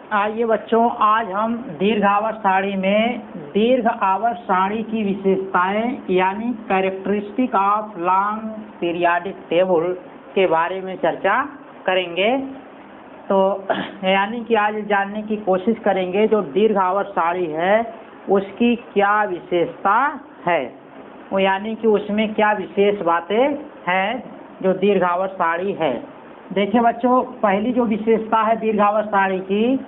आइए बच्चों, आज हम दीर्घ आवर्त सारणी में दीर्घ आवर्त सारणी की विशेषताएं यानी characteristic of long periodic table के बारे में चर्चा करेंगे। तो यानी कि आज जानने की कोशिश करेंगे जो दीर्घ आवर्त सारणी है उसकी क्या विशेषता है, वो यानी कि उसमें क्या विशेष बातें हैं जो दीर्घ आवर्त सारणी है। देखिए बच्चों, पहली जो विशेषता है दीर्घ आवर्त सारणी की,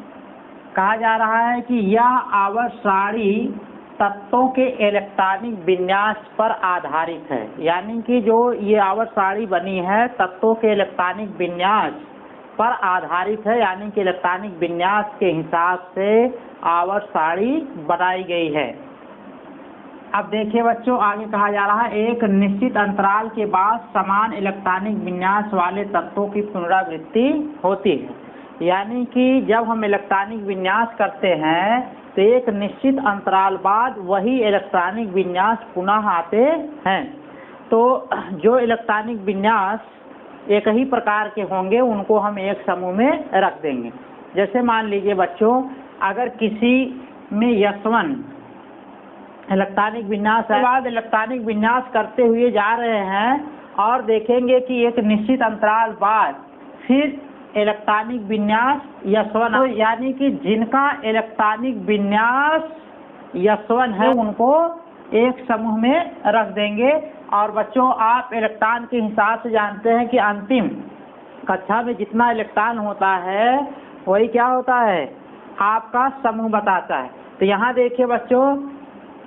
कहा जा रहा है कि यह आवर्त सारणी तत्वों के इलेक्ट्रॉनिक विन्यास पर आधारित है। यानी कि जो ये आवर्त सारणी बनी है तत्वों के इलेक्ट्रॉनिक विन्यास पर आधारित है, यानी कि इलेक्ट्रॉनिक विन्यास के हिसाब से आवर्त सारणी बनाई गई है। अब देखिए बच्चों, आगे कहा जा रहा है एक निश्चित अंतराल के बाद समान इलेक्ट्रॉनिक विन्यास वाले तत्वों की पुनरावृत्ति होती है। यानी कि जब हम इलेक्ट्रॉनिक विन्यास करते हैं तो एक निश्चित अंतराल बाद वही इलेक्ट्रॉनिक विन्यास पुनः आते हैं। तो जो इलेक्ट्रॉनिक विन्यास एक ही प्रकार के होंगे उनको हम एक समूह में रख देंगे। जैसे मान लीजिए बच्चों, अगर किसी में S1 इलेक्ट्रॉनिक विन्यास के बाद इलेक्ट्रॉनिक विन्यास करते हुए जा रहे हैं और देखेंगे कि एक निश्चित अंतराल बाद फिर इलेक्ट्रॉनिक विन्यास S1, यानी कि जिनका इलेक्ट्रॉनिक विन्यास S1 है उनको एक समूह में रख देंगे। और बच्चों, आप इलेक्ट्रॉन के हिसाब से जानते हैं कि अंतिम कक्षा में जितना इलेक्ट्रॉन होता है वही क्या होता है, आपका समूह बताता है। तो यहाँ देखिए बच्चों,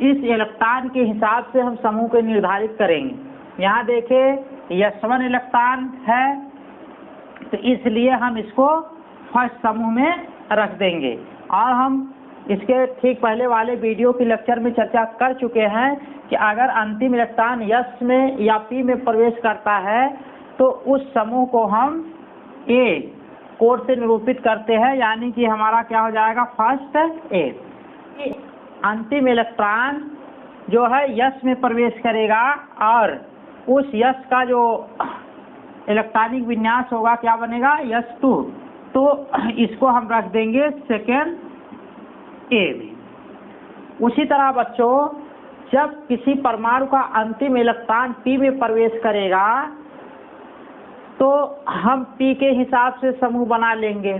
इस इलेक्ट्रॉन के हिसाब से हम समूह को निर्धारित करेंगे। यहाँ देखिए S1 इलेक्ट्रॉन है तो इसलिए हम इसको फर्स्ट समूह में रख देंगे। और हम इसके ठीक पहले वाले वीडियो के लेक्चर में चर्चा कर चुके हैं कि अगर अंतिम इलेक्ट्रॉन S में या P में प्रवेश करता है तो उस समूह को हम A कोड से निरूपित करते हैं, यानी कि हमारा क्या हो जाएगा, फर्स्ट A। अंतिम इलेक्ट्रॉन जो है S में प्रवेश करेगा और उस S का जो इलेक्ट्रॉनिक विन्यास होगा क्या बनेगा, S2। तो इसको हम रख देंगे सेकेंड A में। उसी तरह बच्चों, जब किसी परमाणु का अंतिम इलेक्ट्रॉन P में प्रवेश करेगा तो हम P के हिसाब से समूह बना लेंगे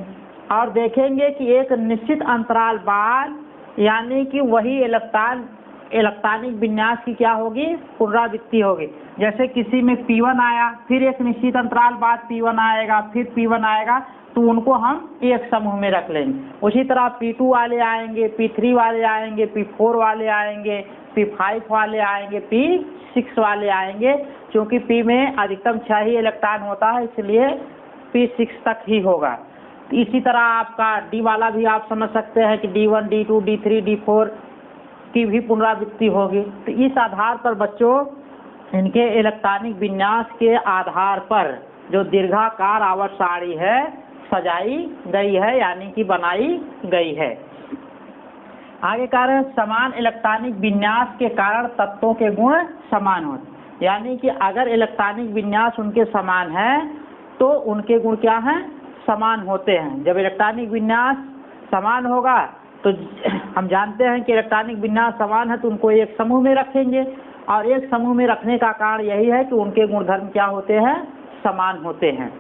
और देखेंगे कि एक निश्चित अंतराल बाद यानी कि वही इलेक्ट्रॉनिक विन्यास की क्या होगी, पुनरावृत्ति होगी। जैसे किसी में P1 आया, फिर एक निश्चित अंतराल बाद P1 आएगा, फिर P1 आएगा, तो उनको हम एक समूह में रख लेंगे। उसी तरह P2 वाले आएंगे, P3 वाले आएंगे, P4 वाले आएंगे, P5 वाले आएंगे, P6 वाले आएंगे। क्योंकि P में अधिकतम 6 ही इलेक्ट्रॉन होता है इसलिए P6 तक ही होगा। इसी तरह आपका D वाला भी आप समझ सकते हैं कि D1, D2, D3, D4 की भी पुनरावृत्ति होगी। तो इस आधार पर बच्चों, इनके इलेक्ट्रॉनिक विन्यास के आधार पर जो दीर्घाकार आवर्त सारणी है सजाई गई है, यानी कि बनाई गई है। आगे कह रहे हैं समान इलेक्ट्रॉनिक विन्यास के कारण तत्वों के गुण समान होते, यानी कि अगर इलेक्ट्रॉनिक विन्यास उनके समान है तो उनके गुण क्या हैं, समान होते हैं। जब इलेक्ट्रॉनिक विन्यास समान होगा तो हम जानते हैं कि इलेक्ट्रॉनिक विन्यास समान है तो उनको एक समूह में रखेंगे और एक समूह में रखने का कारण यही है कि उनके गुणधर्म क्या होते हैं, समान होते हैं।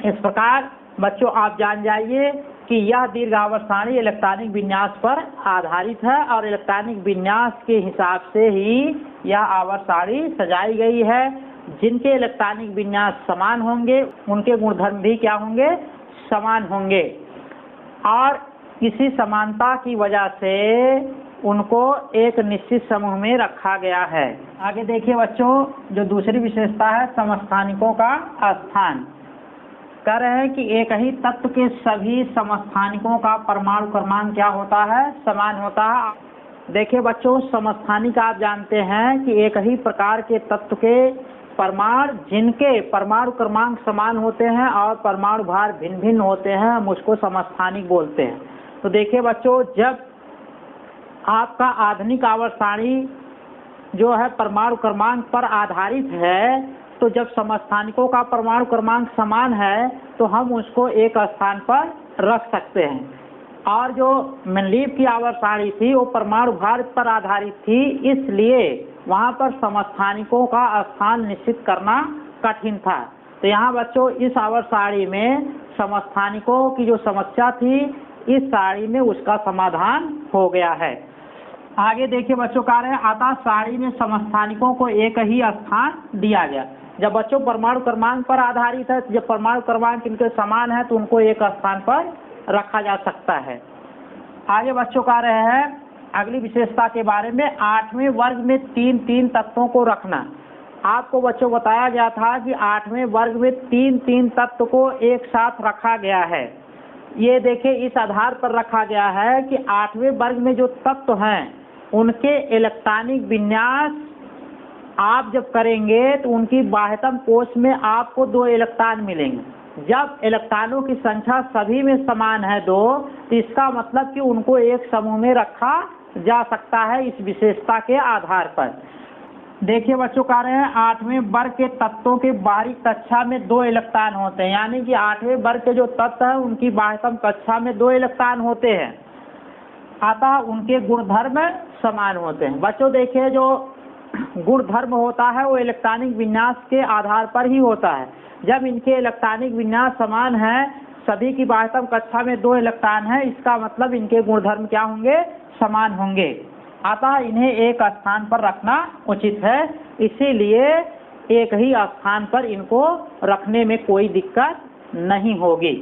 इस प्रकार बच्चों आप जान जाइए कि यह दीर्घ आवर्त सारणी इलेक्ट्रॉनिक विन्यास पर आधारित है और इलेक्ट्रॉनिक विन्यास के हिसाब से ही यह आवर्त सारणी सजाई गई है। जिनके इलेक्ट्रॉनिक विन्यास समान होंगे उनके गुणधर्म भी क्या होंगे, समान होंगे और इसी समानता की वजह से उनको एक निश्चित समूह में रखा गया है। आगे देखिए बच्चों, जो दूसरी विशेषता है समस्थानिकों का स्थान। कह रहे हैं कि एक ही तत्व के सभी समस्थानिकों का परमाणु क्रमांक क्या होता है, समान होता है। देखिए बच्चों, समस्थानिक आप जानते हैं कि एक ही प्रकार के तत्व के परमाणु जिनके परमाणु क्रमांक समान होते हैं और परमाणु भार भिन्न भिन्न होते हैं, हम उसको समस्थानिक बोलते हैं। तो देखिए बच्चों, जब आपका आधुनिक आवर्त सारणी जो है परमाणु क्रमांक पर आधारित है तो जब समस्थानिकों का परमाणु क्रमांक समान है तो हम उसको एक स्थान पर रख सकते हैं। और जो मेंडलीव की आवर्त सारणी थी वो परमाणु भार पर आधारित थी, इसलिए वहाँ पर समस्थानिकों का स्थान निश्चित करना कठिन था। तो यहाँ बच्चों इस आवर्त सारणी में समस्थानिकों की जो समस्या थी, इस सारणी में उसका समाधान हो गया है। आगे देखिए बच्चों कह रहे हैं अतः सारणी में समस्थानिकों को एक ही स्थान दिया गया। जब बच्चों परमाणु क्रमांक पर आधारित है, जब परमाणु क्रमांक इनके समान है तो उनको एक स्थान पर रखा जा सकता है। आगे बच्चों कह रहे हैं अगली विशेषता के बारे में, 8वें वर्ग में 3-3 तत्वों को रखना। आपको बच्चों बताया गया था कि 8वें वर्ग में 3-3 तत्व को एक साथ रखा गया है। ये देखिए इस आधार पर रखा गया है कि 8वें वर्ग में जो तत्व हैं उनके इलेक्ट्रॉनिक विन्यास आप जब करेंगे तो उनकी बाह्यतम कोश में आपको 2 इलेक्ट्रॉन मिलेंगे। जब इलेक्ट्रॉनों की संख्या सभी में समान है 2, तो इसका मतलब कि उनको एक समूह में रखा जा सकता है इस विशेषता के आधार पर। देखिए बच्चों कह रहे हैं 8वें वर्ग के तत्वों के बाहरी कक्षा में 2 इलेक्ट्रॉन होते हैं, यानी कि 8वें वर्ग के जो तत्व हैं उनकी बाह्यतम कक्षा में 2 इलेक्ट्रॉन होते हैं, अतः उनके गुणधर्म समान होते हैं। बच्चों देखिए जो गुणधर्म होता है वो इलेक्ट्रॉनिक विन्यास के आधार पर ही होता है। जब इनके इलेक्ट्रॉनिक विन्यास समान है, सभी की बाह्यतम कक्षा में 2 इलेक्ट्रॉन है, इसका मतलब इनके गुणधर्म क्या होंगे, समान होंगे, अतः इन्हें एक स्थान पर रखना उचित है। इसीलिए एक ही स्थान पर इनको रखने में कोई दिक्कत नहीं होगी।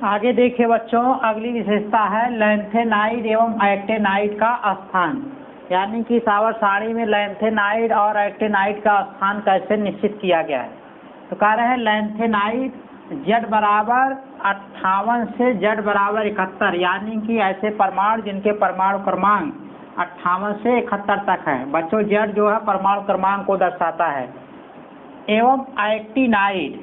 आगे देखिए बच्चों अगली विशेषता है लैंथेनाइड एवं एक्टेनाइड का स्थान, यानी कि इस आवर्त सारणी में लैंथेनाइड और एक्टेनाइड का स्थान कैसे निश्चित किया गया है। तो कह रहे हैं लैंथेनाइड Z बराबर 58 से Z बराबर 71, यानी कि ऐसे परमाणु जिनके परमाणु क्रमांक 58 से 71 तक है। बच्चों Z जो है परमाणु क्रमांक को दर्शाता है। एवं एक्टिनाइड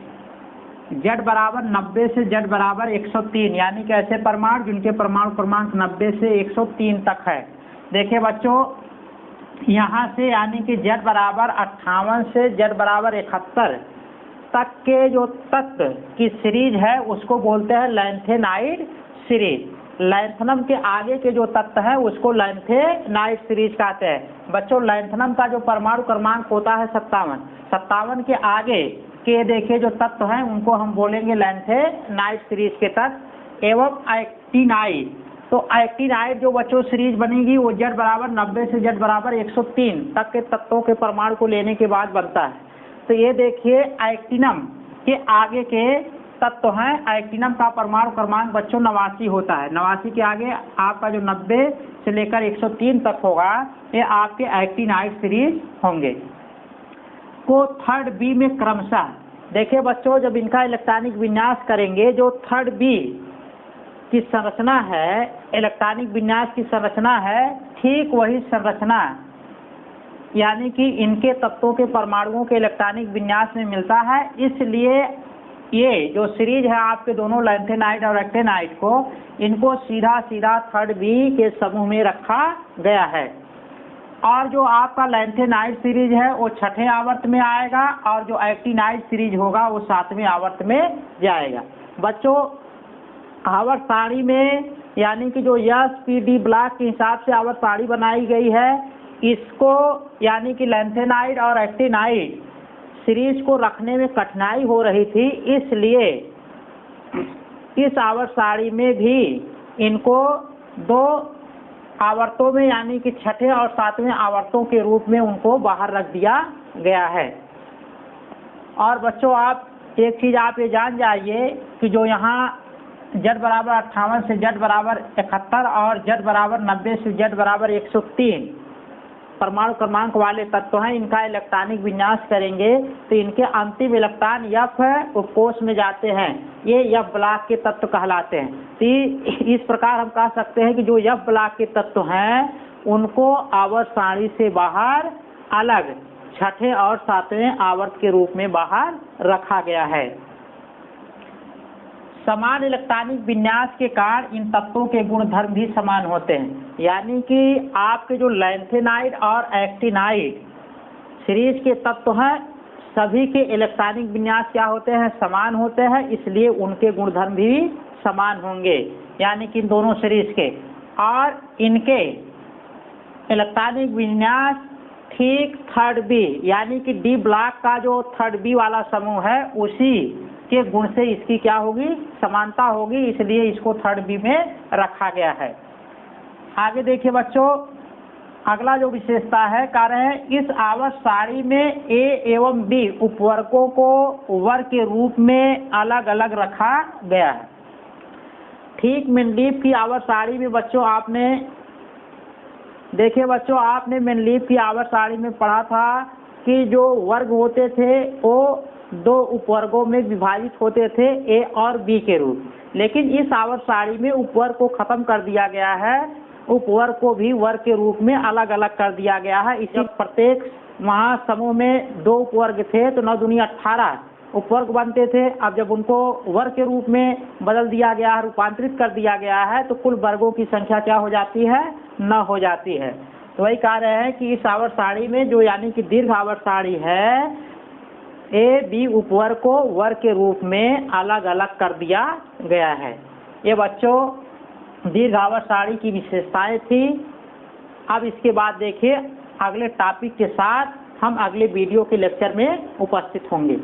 Z बराबर 90 से Z बराबर 103, यानी कि ऐसे परमाणु जिनके परमाणु क्रमांक 90 से 103 तक है। देखिए बच्चों यहाँ से यानी कि Z बराबर 58 से Z बराबर 71 तक के जो तत्व की सीरीज है उसको बोलते हैं लैंथेनाइड सीरीज। लैंथनम के आगे के जो तत्व है उसको लैंथेनाइड सीरीज कहते हैं। बच्चों लैंथनम का जो परमाणु क्रमांक होता है 57 के आगे के देखिए जो तत्व हैं उनको हम बोलेंगे लैंथेनाइड सीरीज के तत्व। एवं एक्टिनाइड, तो एक्टिनाइड जो बच्चों सीरीज बनेगी वो Z बराबर 90 से Z बराबर 103 तक के तत्वों के परमाणु को लेने के बाद बनता है। तो ये देखिए एक्टिनम के आगे के तत्व हैं। एक्टिनम का परमाणु क्रमांक बच्चों 89 होता है। 89 के आगे आपका जो 90 से लेकर 103 तक होगा ये आपके एक्टिनाइड सीरीज होंगे। को थर्ड बी में क्रमशः देखिए बच्चों जब इनका इलेक्ट्रॉनिक विन्यास करेंगे, जो थर्ड बी की संरचना है, इलेक्ट्रॉनिक विन्यास की संरचना है, ठीक वही संरचना यानी कि इनके तत्वों के परमाणुओं के इलेक्ट्रॉनिक विन्यास में मिलता है। इसलिए ये जो सीरीज है आपके दोनों लैंथेनाइड और एक्टेनाइड को, इनको सीधा सीधा थर्ड बी के समूह में रखा गया है। और जो आपका लैंथेनाइड सीरीज है वो 6ठे आवर्त में आएगा और जो एक्टिनाइड सीरीज होगा वो 7वें आवर्त में जाएगा। बच्चों आवर्त सारणी में यानी कि जो SPD ब्लॉक के हिसाब से आवर्त सारणी बनाई गई है, इसको यानी कि लैंथेनाइड और एक्टिनाइड सीरीज को रखने में कठिनाई हो रही थी, इसलिए इस आवर्त सारणी में भी इनको 2 आवर्तों में यानी कि 6ठे और 7वें आवर्तों के रूप में उनको बाहर रख दिया गया है। और बच्चों आप एक चीज़ आप ये जान जाइए कि जो यहाँ Z बराबर 58 से Z बराबर 71 और Z बराबर 90 से Z बराबर 103 परमाणु क्रमांक वाले तत्व हैं, इनका इलेक्ट्रॉनिक विन्यास करेंगे तो इनके अंतिम इलेक्ट्रॉन F उपकोष में जाते हैं। ये F ब्लॉक के तत्व कहलाते हैं। तो इस प्रकार हम कह सकते हैं कि जो F ब्लॉक के तत्व हैं उनको आवर्त सारणी से बाहर अलग 6ठे और 7वें आवर्त के रूप में बाहर रखा गया है। समान इलेक्ट्रॉनिक विन्यास के कारण इन तत्वों के गुणधर्म भी समान होते हैं, यानी कि आपके जो लैंथेनाइड और एक्टिनाइड सीरीज के तत्व हैं सभी के इलेक्ट्रॉनिक विन्यास क्या होते हैं, समान होते हैं, इसलिए उनके गुणधर्म भी समान होंगे, यानी कि इन दोनों सीरीज के, और इनके इलेक्ट्रॉनिक विन्यास ठीक थर्ड बी यानी कि डी ब्लॉक का जो थर्ड बी वाला समूह है उसी के गुण से इसकी क्या होगी, समानता होगी, इसलिए इसको थर्ड बी में रखा गया है। आगे देखिए बच्चों, अगला जो विशेषता है, कह रहे हैं इस आवर्त सारणी में ए एवं बी उपवर्गों को वर्ग के रूप में अलग अलग रखा गया है। ठीक मेंडलीव की आवर्त सारणी में बच्चों आपने देखिए बच्चों, आपने मेंडलीव की आवर्त सारणी में पढ़ा था कि जो वर्ग होते थे वो दो उपवर्गों में विभाजित होते थे, ए और बी के रूप। लेकिन इस आवर्त सारणी में उपवर्ग को खत्म कर दिया गया है, उपवर्ग को भी वर्ग के रूप में अलग अलग कर दिया गया है। इसी प्रत्येक महासमूह में दो उपवर्ग थे तो 9 दूनी 18 उपवर्ग बनते थे। अब जब उनको वर्ग के रूप में बदल दिया गया है, रूपांतरित कर दिया गया है, तो कुल वर्गों की संख्या क्या हो जाती है, 9 हो जाती है। तो वही कह रहे हैं कि इस आवर्त सारणी में जो यानी कि दीर्घ आवर्त सारणी है, ए बी उपवर्ग को वर्ग के रूप में अलग अलग कर दिया गया है। ये बच्चों दीर्घ आवर्त सारणी की विशेषताएं थी। अब इसके बाद देखिए अगले टॉपिक के साथ हम अगले वीडियो के लेक्चर में उपस्थित होंगे।